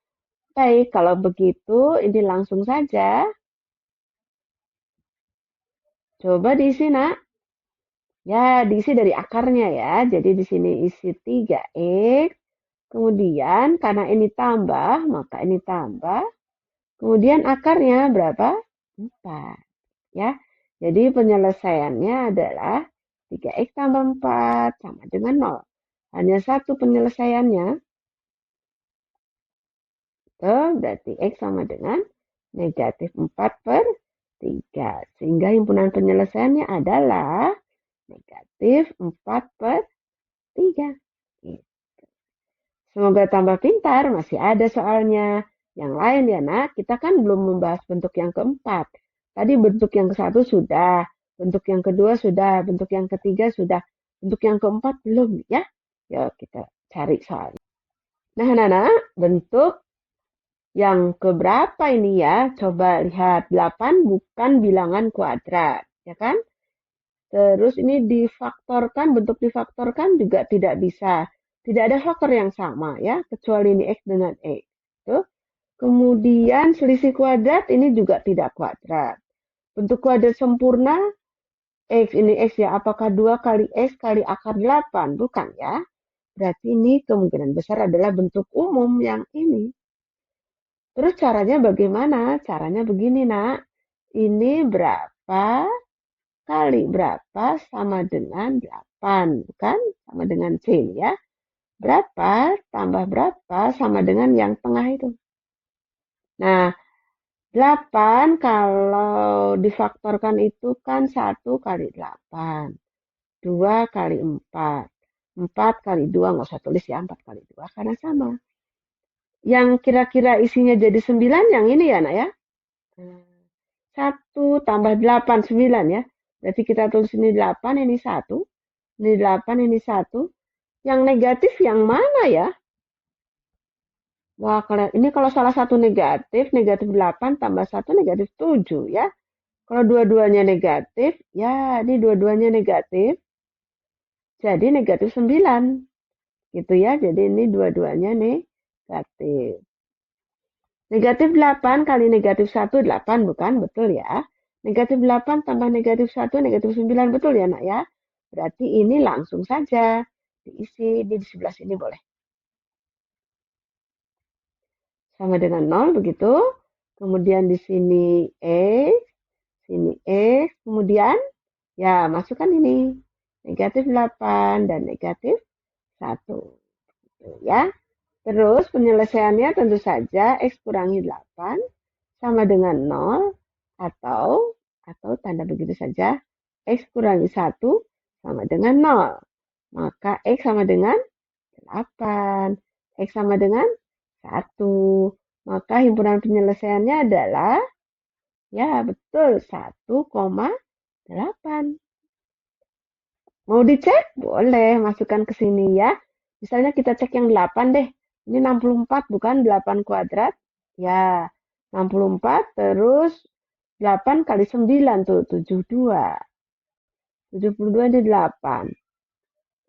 Baik, kalau begitu ini langsung saja. Coba diisi, Nak. Ya, diisi dari akarnya ya. Jadi di sini isi 3X. Kemudian karena ini tambah, maka ini tambah. Kemudian akarnya berapa? 4. Ya. Jadi penyelesaiannya adalah 3X tambah 4 sama dengan 0. Hanya satu penyelesaiannya. Berarti X sama dengan negatif 4 per 3. Sehingga himpunan penyelesaiannya adalah negatif 4 per 3. Semoga tambah pintar, masih ada soalnya. Yang lain ya nak, kita kan belum membahas bentuk yang keempat. Tadi bentuk yang ke-1 sudah, bentuk yang kedua sudah, bentuk yang ketiga sudah, bentuk yang keempat belum ya. Yuk kita cari soalnya. Nah, Nana, bentuk yang keberapa ini ya? Coba lihat, 8 bukan bilangan kuadrat, ya kan? Terus ini difaktorkan, bentuk difaktorkan juga tidak bisa. Tidak ada faktor yang sama ya, kecuali ini X dengan X. Tuh. Kemudian selisih kuadrat ini juga tidak kuadrat. Bentuk kuadrat sempurna, X ini X ya, apakah 2 kali X kali akar 8? Bukan ya. Berarti ini kemungkinan besar adalah bentuk umum yang ini. Terus caranya bagaimana? Caranya begini nak. Ini berapa kali berapa sama dengan 8. Bukan? Sama dengan C ya. Berapa tambah berapa sama dengan yang tengah itu. Nah, 8 kalau difaktorkan itu kan 1 kali 8. 2 kali 4. 4 kali 2, nggak usah tulis ya, 4 kali 2 karena sama. Yang kira-kira isinya jadi 9 yang ini ya nak ya. 1 tambah 8, 9 ya. Berarti kita tulis ini 8, ini 1. Ini 8, ini 1. Yang negatif yang mana ya? Wah, ini kalau salah satu negatif 8 tambah 1 negatif 7 ya. Kalau dua-duanya negatif, ya ini dua-duanya negatif. Jadi negatif 9. Gitu ya, jadi ini dua-duanya negatif. Negatif 8 kali negatif 1, 8 bukan? Betul ya. Negatif 8 tambah negatif 1, negatif 9. Betul ya nak ya? Berarti ini langsung saja diisi di sebelah sini boleh. Sama dengan 0 begitu. Kemudian di sini X, sini X. Kemudian ya masukkan ini. Negatif 8 dan negatif 1. Ya. Terus penyelesaiannya tentu saja X kurangi 8 sama dengan 0 atau tanda begitu saja X kurangi 1 sama dengan 0. Maka X sama dengan 8. X sama dengan 1. Maka himpunan penyelesaiannya adalah ya betul 1,8. Mau dicek? Boleh, masukkan ke sini ya. Misalnya kita cek yang 8 deh. Ini 64 bukan 8 kuadrat? Ya, 64 terus 8 kali 9 tuh 72. 72 ini 8.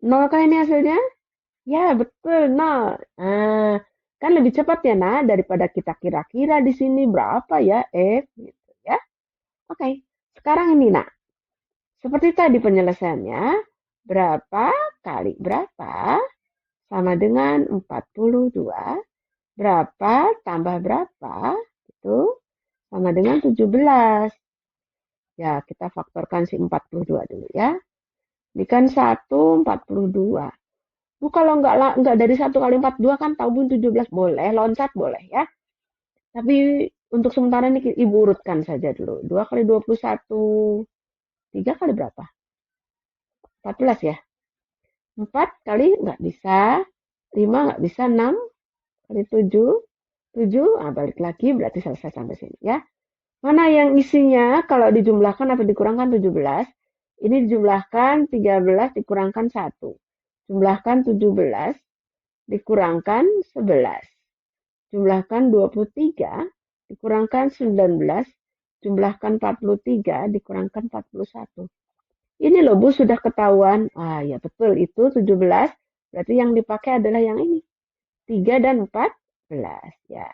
0 kah ini hasilnya? Ya, betul 0. Nah, kan lebih cepat ya, nah, daripada kita kira-kira di sini berapa ya F gitu ya. Oke, sekarang ini, nah. Seperti tadi penyelesaiannya, berapa kali berapa sama dengan 42. Berapa tambah berapa itu sama dengan 17. Ya, kita faktorkan si 42 dulu ya. Ini kan 1, 42. Kalau nggak dari 1 kali 42 kan tahu 17 boleh, loncat boleh ya. Tapi untuk sementara ini ibu urutkan saja dulu. 2 kali 21. 3 kali berapa? 14 ya. 4 kali nggak bisa. 5 nggak bisa. 6 kali 7. 7, balik lagi berarti selesai sampai sini ya. Mana yang isinya kalau dijumlahkan atau dikurangkan 17? Ini dijumlahkan 13 dikurangkan 1. Jumlahkan 17 dikurangkan 11. Jumlahkan 23 dikurangkan 19. Jumlahkan 43 dikurangkan 41. Ini loh Bu, sudah ketahuan. Ah ya betul, itu 17. Berarti yang dipakai adalah yang ini. 3 dan 14. Ya,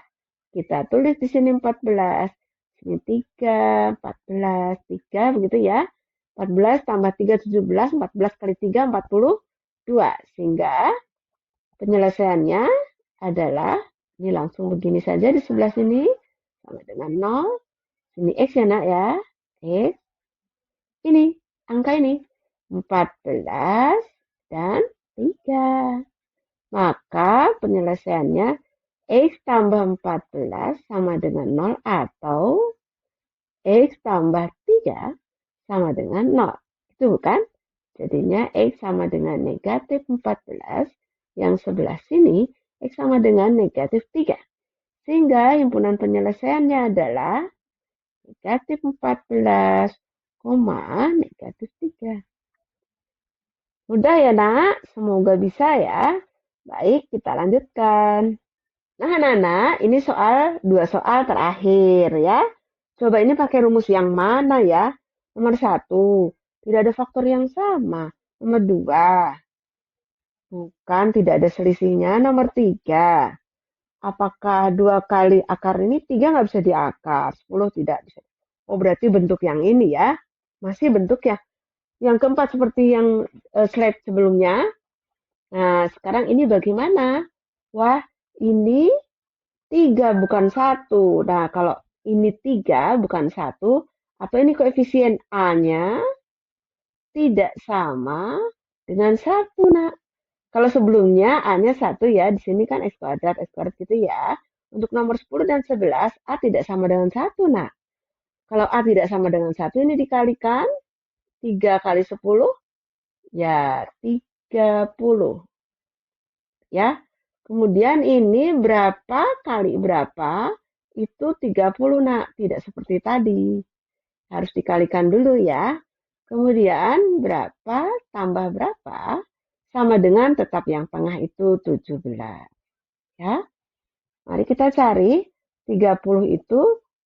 kita tulis di sini 14. Sini 3, 14, 3, begitu ya. 14 tambah 3, 17. 14 kali 3, 42. Sehingga penyelesaiannya adalah, ini langsung begini saja di sebelah sini. Sama dengan 0. Sini X ya nak ya. X. Ini, angka ini. 14 dan 3. Maka penyelesaiannya X tambah 14 sama dengan 0 atau X tambah 3 sama dengan 0. Itu bukan? Jadinya X sama dengan negatif 14. Yang sebelah sini X sama dengan negatif 3. Sehingga himpunan penyelesaiannya adalah negatif 14, negatif 3. Mudah ya nak? Semoga bisa ya. Baik, kita lanjutkan. Nah, Nana, ini dua soal terakhir ya. Coba ini pakai rumus yang mana ya? Nomor 1, tidak ada faktor yang sama. Nomor 2, bukan, tidak ada selisihnya. Nomor 3, apakah 2 kali akar ini 3 nggak bisa diakar? 10 tidak bisa. Oh, berarti bentuk yang ini ya. Masih bentuk ya. Yang keempat seperti yang slide sebelumnya. Nah, sekarang ini bagaimana? Wah, ini 3 bukan 1. Nah, kalau ini 3 bukan 1, atau ini koefisien A-nya tidak sama dengan 1, nak. Kalau sebelumnya A-nya 1 ya, di sini kan X kuadrat gitu ya. Untuk nomor 10 dan 11, A tidak sama dengan 1, nak. Kalau A tidak sama dengan 1, ini dikalikan 3 kali 10, ya 30. Ya, kemudian ini berapa kali berapa? Itu 30 nak, tidak seperti tadi. Harus dikalikan dulu ya. Kemudian berapa tambah berapa? Sama dengan tetap yang tengah itu 17. Ya, mari kita cari 30 itu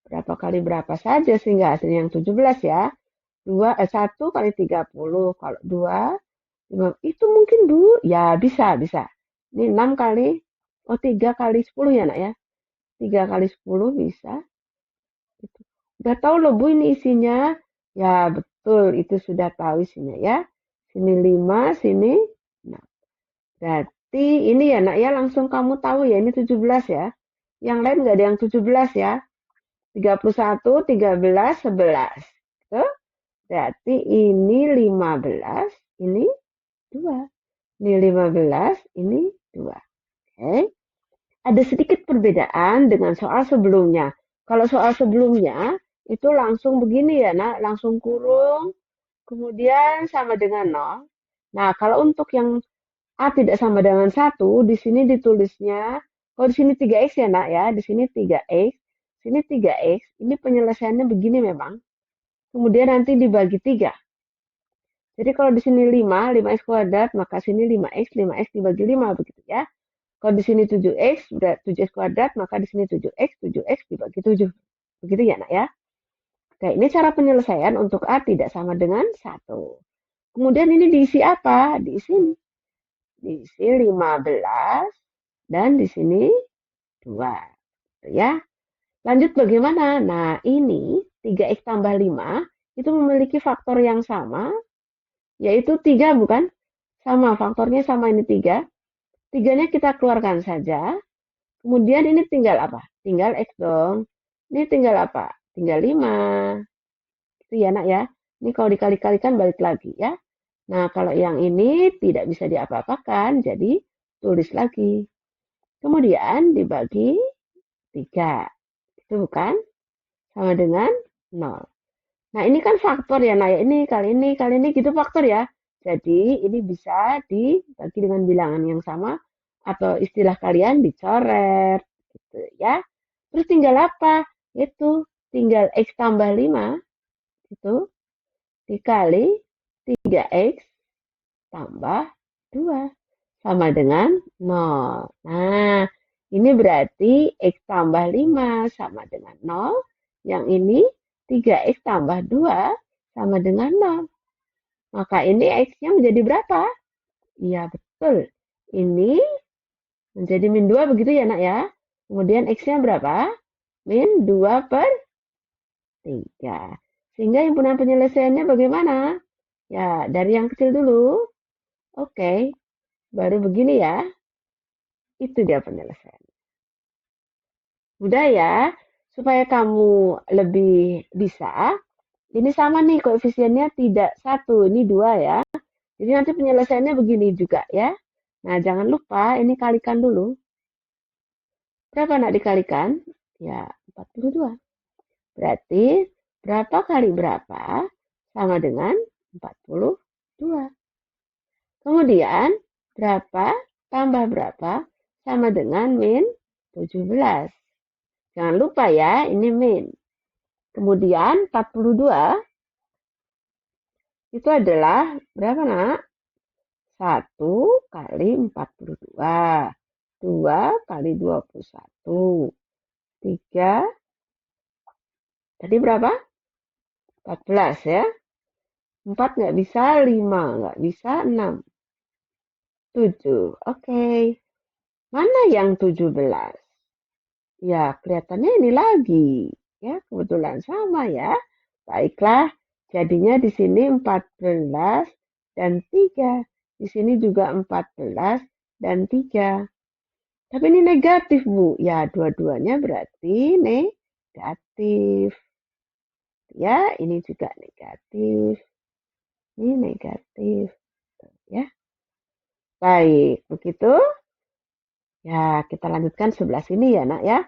berapa kali berapa saja sehingga hasilnya yang 17 ya. 1 kali 30. Kalau 2, 5, itu mungkin Bu. Ya, bisa. Ini 6 kali, 3 kali 10 ya nak ya. 3 kali 10 bisa. Gitu. Udah tahu loh Bu ini isinya. Ya betul, itu sudah tahu isinya ya. Sini 5, sini 6. Berarti ini ya nak ya, langsung kamu tahu ya, ini 17 ya. Yang lain nggak ada yang 17 ya. 31, 13, 11. Tuh. Berarti ini 15, ini 2. Ini 15, ini 2. Oke. Ada sedikit perbedaan dengan soal sebelumnya. Kalau soal sebelumnya itu langsung begini ya nak, langsung kurung, kemudian sama dengan 0. Nah, kalau untuk yang A tidak sama dengan 1, di sini ditulisnya, kalau di sini 3X ya nak ya, di sini 3X, sini 3X, ini penyelesaiannya begini memang. Kemudian nanti dibagi 3. Jadi kalau di sini 5X kuadrat, maka sini 5X dibagi 5, begitu ya. Kalau di sini 7X, 7X kuadrat, maka di sini 7X dibagi 7. Begitu ya, nak ya. Oke, ini cara penyelesaian untuk A tidak sama dengan 1. Kemudian ini diisi apa? Diisi 15 dan di sini 2. Ya. Lanjut bagaimana? Nah, ini 3X tambah 5 itu memiliki faktor yang sama, yaitu 3 bukan? Sama, faktornya sama, ini 3. 3-nya kita keluarkan saja. Kemudian ini tinggal apa? Tinggal X dong. Ini tinggal apa? Tinggal 5. Itu ya nak ya. Ini kalau dikali-kalikan balik lagi ya. Nah kalau yang ini tidak bisa diapa-apakan. Jadi tulis lagi. Kemudian dibagi 3. Itu bukan? Sama dengan 0. Nah ini kan faktor ya. Nah ini kali ini gitu faktor ya. Jadi ini bisa dibagi dengan bilangan yang sama. Atau istilah kalian dicoret. Gitu ya. Terus tinggal apa? Itu tinggal X tambah 5 itu dikali 3X tambah 2 sama dengan 0. Nah, ini berarti X tambah 5 sama dengan 0. Yang ini 3X tambah 2 sama dengan 0. Maka ini X-nya menjadi berapa? Iya, betul. Ini menjadi min 2 begitu ya, Nak ya. Kemudian X-nya berapa? Min 2 per 3. Sehingga himpunan penyelesaiannya bagaimana? Ya, dari yang kecil dulu. Oke, baru begini ya. Itu dia penyelesaian. Mudah ya, supaya kamu lebih bisa. Ini sama nih koefisiennya tidak 1, ini 2 ya. Jadi nanti penyelesaiannya begini juga ya. Nah, jangan lupa ini kalikan dulu. Berapa nak dikalikan? Ya, 42. Berarti berapa kali berapa sama dengan 42. Kemudian berapa tambah berapa sama dengan min 17. Jangan lupa ya, ini min. Kemudian 42 itu adalah berapa nak? 1 kali 42. 2 kali 21. 3. Tadi berapa? 14 ya. 4 nggak bisa, 5 nggak bisa, 6. 7. Oke. Mana yang 17? Ya, kelihatannya ini lagi. Ya, kebetulan sama ya. Baiklah, jadinya di sini 14 dan 3. Di sini juga 14 dan 3. Tapi ini negatif, Bu. Ya, dua-duanya berarti negatif. Ya, ini juga negatif. Ini negatif. Ya, baik. Begitu. Ya, kita lanjutkan sebelah sini ya, Nak ya.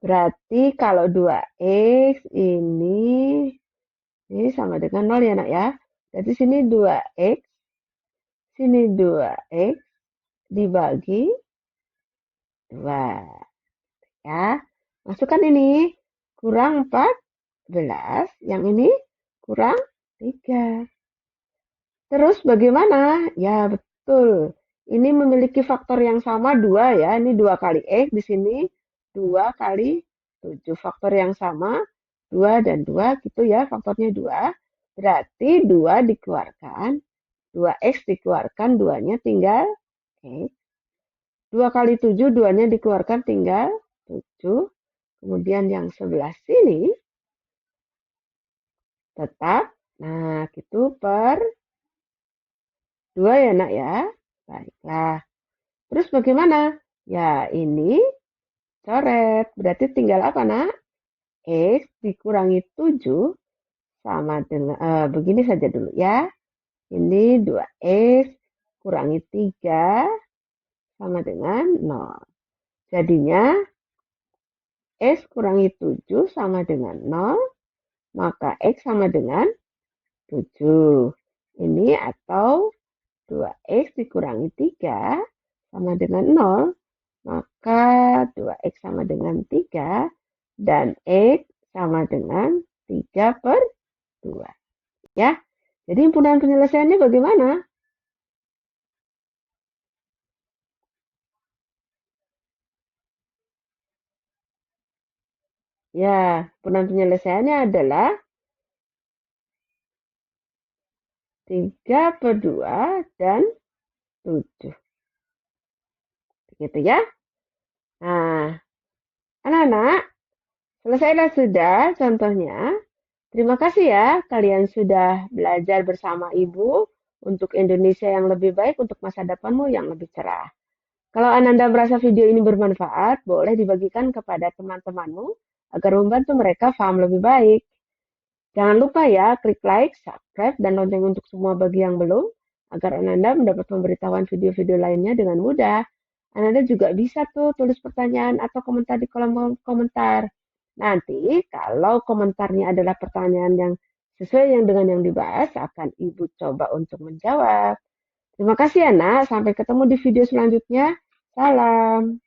Berarti kalau 2X ini sama dengan 0 ya, Nak ya. Berarti sini 2X, sini 2X dibagi 2. Ya, masukkan ini. Kurang 14, yang ini kurang 3. Terus bagaimana? Ya, betul. Ini memiliki faktor yang sama 2 ya. Ini 2 kali X, di sini 2 kali 7. Faktor yang sama 2 dan 2 gitu ya, faktornya 2. Berarti 2 dikeluarkan, 2X dikeluarkan, 2-nya tinggal X. 2 kali 7, 2-nya dikeluarkan tinggal 7. Kemudian yang sebelah sini tetap, nah gitu per 2 ya nak ya. Baiklah. Terus bagaimana? Ya ini coret. Berarti tinggal apa nak? X dikurangi 7 sama dengan, begini saja dulu ya. Ini 2X kurangi 3 sama dengan 0. Jadinya X kurangi 7 sama dengan 0. Maka X sama dengan 7. Ini atau 2X dikurangi 3 sama dengan 0, maka 2X sama dengan 3, dan X sama dengan 3 per 2. Ya, jadi himpunan penyelesaiannya bagaimana? Ya, himpunan penyelesaiannya adalah 3 per 2 dan 7. Begitu ya. Nah, anak-anak, selesailah sudah contohnya. Terima kasih ya, kalian sudah belajar bersama Ibu untuk Indonesia yang lebih baik, untuk masa depanmu yang lebih cerah. Kalau Ananda merasa video ini bermanfaat, boleh dibagikan kepada teman-temanmu agar membantu mereka paham lebih baik. Jangan lupa ya, klik like, subscribe, dan lonceng untuk semua bagi yang belum, agar Ananda mendapat pemberitahuan video-video lainnya dengan mudah. Ananda juga bisa tuh tulis pertanyaan atau komentar di kolom komentar. Nanti kalau komentarnya adalah pertanyaan yang sesuai dengan yang dibahas, akan Ibu coba untuk menjawab. Terima kasih ya nak, sampai ketemu di video selanjutnya. Salam.